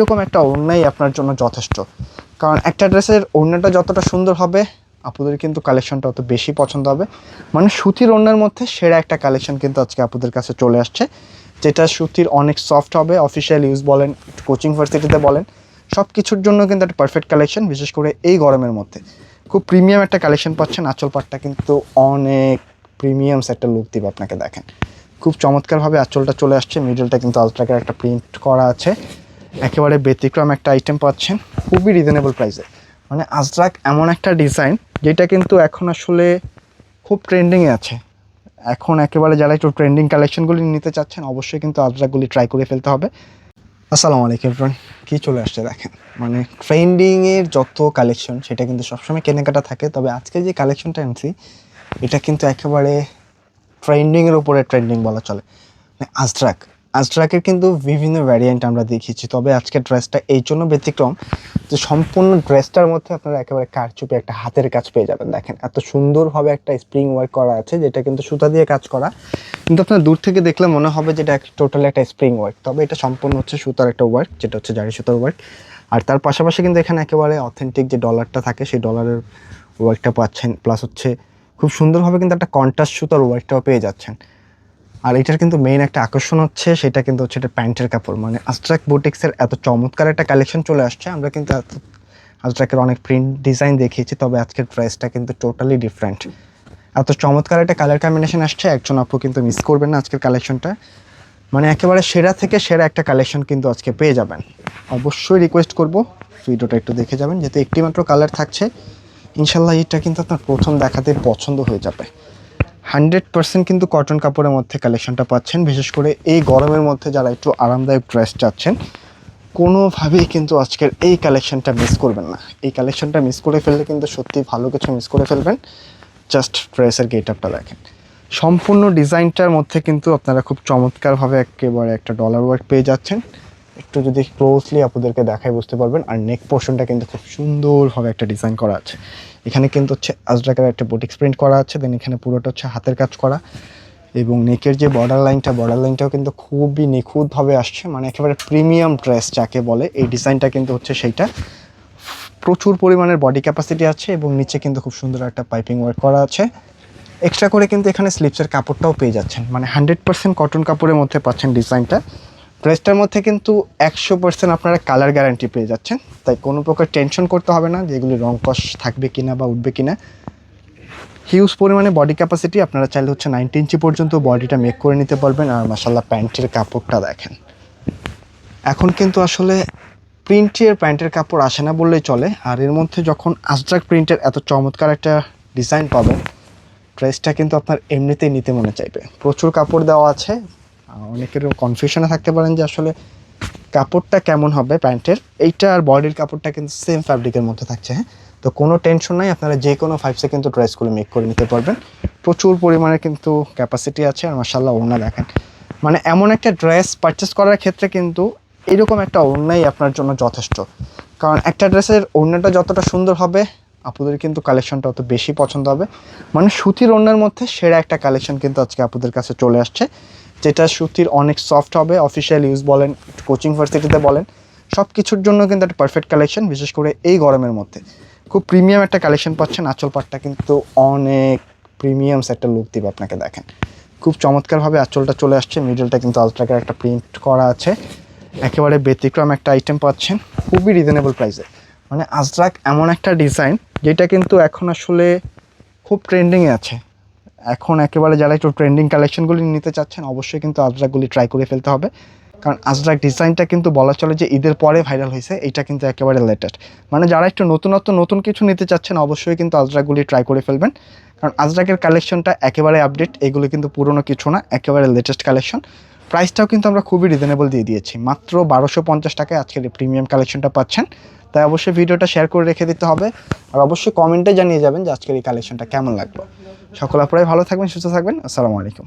এইরকম একটা ওড়নাই আপনার জন্য যথেষ্ট। কারণ একটা ড্রেসের ওড়নাটা যতটা সুন্দর হবে আপুদের কিন্তু কালেকশনটা অত বেশি পছন্দ হবে। মানে সুতির ওড়নার মধ্যে সেরা একটা কালেকশন কিন্তু আজকে আপুদের কাছে চলে আসছে, যেটা সুতির অনেক সফট হবে। অফিসিয়াল ইউজ বলেন, কোচিং ভার্সিটিতে বলেন, সব কিছুর জন্য কিন্তু একটা পারফেক্ট কালেকশন। বিশেষ করে এই গরমের মধ্যে খুব প্রিমিয়াম একটা কালেকশন পাচ্ছেন। আঁচল পাটটা কিন্তু অনেক প্রিমিয়ামস একটা লুক দিবে আপনাকে। দেখেন খুব চমৎকারভাবে আঁচলটা চলে আসছে, মিডলটা কিন্তু আলট্রাকের একটা প্রিন্ট করা আছে। একেবারে ব্যতিক্রম একটা আইটেম পাচ্ছেন খুবই রিজনেবল প্রাইসে। মানে আজরাক এমন একটা ডিজাইন যেটা কিন্তু এখন আসলে খুব ট্রেন্ডিংয়ে আছে। এখন একেবারে যারা একটু ট্রেন্ডিং কালেকশনগুলি নিতে চাচ্ছেন অবশ্যই কিন্তু আজরাকগুলি ট্রাই করে ফেলতে হবে। আসসালামু আলাইকুম এভরিওয়ান, কী চলে আসছে দেখেন। মানে ট্রেন্ডিংয়ের যত কালেকশন সেটা কিন্তু সবসময় কেনাকাটা থাকে, তবে আজকে যে কালেকশনটা এনেছি এটা কিন্তু একেবারে ট্রেন্ডিংয়ের উপরে ট্রেন্ডিং বলা চলে। মানে আজরাকের কিন্তু বিভিন্ন ভ্যারিয়েন্ট আমরা দেখিয়েছি, তবে আজকের ড্রেসটা এই জন্য ব্যতিক্রম যে সম্পূর্ণ ড্রেসটার মধ্যে আপনারা একেবারে কারচুপি একটা হাতের কাজ পেয়ে যাবেন। দেখেন এত সুন্দরভাবে একটা স্প্রিং ওয়ার্ক করা আছে, যেটা কিন্তু সুতা দিয়ে কাজ করা, কিন্তু আপনার দূর থেকে দেখলে মনে হবে যেটা টোটালি একটা স্প্রিং ওয়ার্ক, তবে এটা সম্পূর্ণ হচ্ছে সুতার একটা ওয়ার্ক, যেটা হচ্ছে জারি সুতার ওয়ার্ক। আর তার পাশাপাশি কিন্তু এখানে একেবারে অথেন্টিক যে ডলারটা থাকে সেই ডলারের ওয়ার্কটা পাচ্ছেন, প্লাস হচ্ছে খুব সুন্দরভাবে কিন্তু একটা কন্ট্রাস্ট সুতার ওয়ার্কটাও পেয়ে যাচ্ছেন। আর এটার কিন্তু মেইন একটা আকর্ষণ হচ্ছে সেটা কিন্তু হচ্ছে এটা প্যান্টের কাপড়। মানে আজরাক বুটিক্সের এত চমৎকার একটা কালেকশন চলে আসছে। আমরা কিন্তু আজরাকের অনেক প্রিন্ট ডিজাইন দেখিয়েছি, তবে আজকের ড্রেসটা কিন্তু টোটালি ডিফারেন্ট। এত চমৎকার একটা কালার কম্বিনেশন আসছে, একজন আপু কিন্তু মিস করবেন না আজকের কালেকশনটা। মানে একেবারে সেরা থেকে সেরা একটা কালেকশন কিন্তু আজকে পেয়ে যাবেন। অবশ্যই রিকোয়েস্ট করব ভিডিওটা একটু দেখে যাবেন, যেহেতু একটি মাত্র কালার থাকছে। ইনশাল্লাহ এটা কিন্তু আপনার প্রথম দেখাতে পছন্দ হয়ে যাবে। 100% কিন্তু কটন কাপড়ের মধ্যে কালেকশনটা পাচ্ছেন। বিশেষ করে এই গরমের মধ্যে যারা একটু আরামদায়ক ড্রেস চাচ্ছেন কোনোভাবেই কিন্তু আজকের এই কালেকশনটা মিস করবেন না। এই কালেকশনটা মিস করে ফেললে কিন্তু সত্যি ভালো কিছু মিস করে ফেলবেন। জাস্ট ড্রেসের গেট আপটা দেখেন, সম্পূর্ণ ডিজাইনটার মধ্যে কিন্তু আপনারা খুব চমৎকারভাবে একেবারে একটা ডলার ওয়ার্ক পেয়ে যাচ্ছেন। একটু যদি ক্লোজলি আপনাদেরকে দেখায় বুঝতে পারবেন। আর নেক পোর্শনটা কিন্তু খুব সুন্দরভাবে একটা ডিজাইন করা আছে। এখানে কিন্তু হচ্ছে আজরাকের একটা বুটিক্স প্রিন্ট করা আছে, দেন এখানে পুরোটা হচ্ছে হাতের কাজ করা, এবং নেকের যে বর্ডার লাইনটাও কিন্তু খুবই নিখুঁতভাবে আসছে। মানে একেবারে প্রিমিয়াম ড্রেস যাকে বলে এই ডিজাইনটা কিন্তু হচ্ছে সেইটা। প্রচুর পরিমাণের বডি ক্যাপাসিটি আছে এবং নিচে কিন্তু খুব সুন্দর একটা পাইপিং ওয়ার্ক করা আছে। এক্সট্রা করে কিন্তু এখানে স্লিপসের কাপড়টাও পেয়ে যাচ্ছেন। মানে 100% কটন কাপড়ের মধ্যে পাচ্ছেন ডিজাইনটা। ড্রেসটার মধ্যে কিন্তু 100% আপনারা কালার গ্যারান্টি পেয়ে যাচ্ছেন, তাই কোনো প্রকার টেনশন করতে হবে না যে এগুলি রং কষ থাকবে কিনা বা উঠবে কিনা। হিউজ পরিমাণে বডি ক্যাপাসিটি, আপনারা চাইলে হচ্ছে 90 ইঞ্চি পর্যন্ত বডিটা মেক করে নিতে পারবেন। আর মাশাআল্লাহ প্যান্টের কাপড়টা দেখেন, এখন কিন্তু আসলে প্রিন্টের প্যান্টের কাপড় আসে না বললেই চলে। আর এর মধ্যে যখন আজরাক প্রিন্টের এত চমৎকার একটা ডিজাইন পাবেন, ড্রেসটা কিন্তু আপনার এমনিতেই নিতে মনে চাইবে। প্রচুর কাপড় দেওয়া আছে, অনেকেরও কনফিউশনে থাকতে পারেন যে আসলে কাপড়টা কেমন হবে প্যান্টের। এইটা আর বডির কাপড়টা কিন্তু সেম ফ্যাব্রিকের মধ্যে থাকছে। হ্যাঁ, তো কোনো টেনশন নাই, আপনারা যে কোনো 5 সেকেন্ড তো ড্রেসগুলো মেক করে নিতে পারবেন। প্রচুর পরিমাণে কিন্তু ক্যাপাসিটি আছে। আর মাশাআল্লাহ ওড়না দেখেন, মানে এমন একটা ড্রেস পারচেস করার ক্ষেত্রে কিন্তু এরকম একটা ওড়নাই আপনার জন্য যথেষ্ট। কারণ একটা ড্রেসের ওড়নাটা যতটা সুন্দর হবে আপুদের কিন্তু কালেকশনটা অত বেশি পছন্দ হবে। মানে সুতির ওড়নার মধ্যে সেরা একটা কালেকশন কিন্তু আজকে আপুদের কাছে চলে আসছে, যেটা সুতির অনেক সফট হবে। অফিসিয়াল ইউজ বলেন, কোচিং ভার্সিটিতে বলেন, সব কিছুর জন্য কিন্তু একটা পারফেক্ট কালেকশন। বিশেষ করে এই গরমের মধ্যে খুব প্রিমিয়াম একটা কালেকশন পাচ্ছেন। আঁচল পাটটা কিন্তু অনেক প্রিমিয়ামস একটা লুক দিবে আপনাকে। দেখেন খুব চমৎকারভাবে আঁচলটা চলে আসছে, মিডলটা কিন্তু আলট্রাকের একটা প্রিন্ট করা আছে। একেবারে ব্যতিক্রম একটা আইটেম পাচ্ছেন খুবই রিজনেবল প্রাইসে। মানে আজরাক এমন একটা ডিজাইন যেটা কিন্তু এখন আসলে খুব ট্রেন্ডিংয়ে আছে। এখন একেবারে যারা একটু ট্রেন্ডিং কালেকশনগুলি নিতে চাচ্ছেন অবশ্যই কিন্তু আজরাকগুলি ট্রাই করে ফেলতে হবে। কারণ আজরাক ডিজাইনটা কিন্তু বলা চলে যে ঈদের পরে ভাইরাল হয়েছে, এটা কিন্তু একেবারে লেটেস্ট। মানে যারা একটু নতুন কিছু নিতে চাচ্ছেন অবশ্যই কিন্তু আজরাকগুলি ট্রাই করে ফেলবেন। কারণ আজরাকের কালেকশনটা একেবারে আপডেট, এগুলো কিন্তু পুরনো কিছু না, একেবারে লেটেস্ট কালেকশন। প্রাইসটাও কিন্তু আমরা খুবই রিজনেবল দিয়ে দিয়েছি, মাত্র 1250 টাকায় আজকের এই প্রিমিয়াম কালেকশনটা পাচ্ছেন। তাই অবশ্যই ভিডিওটা শেয়ার করে রেখে দিতে হবে। আর অবশ্যই কমেন্টে জানিয়ে যাবেন যে আজকের এই কালেকশনটা কেমন লাগলো। সকল আপনারাই ভালো থাকবেন, সুস্থ থাকবেন। আসসালামু আলাইকুম।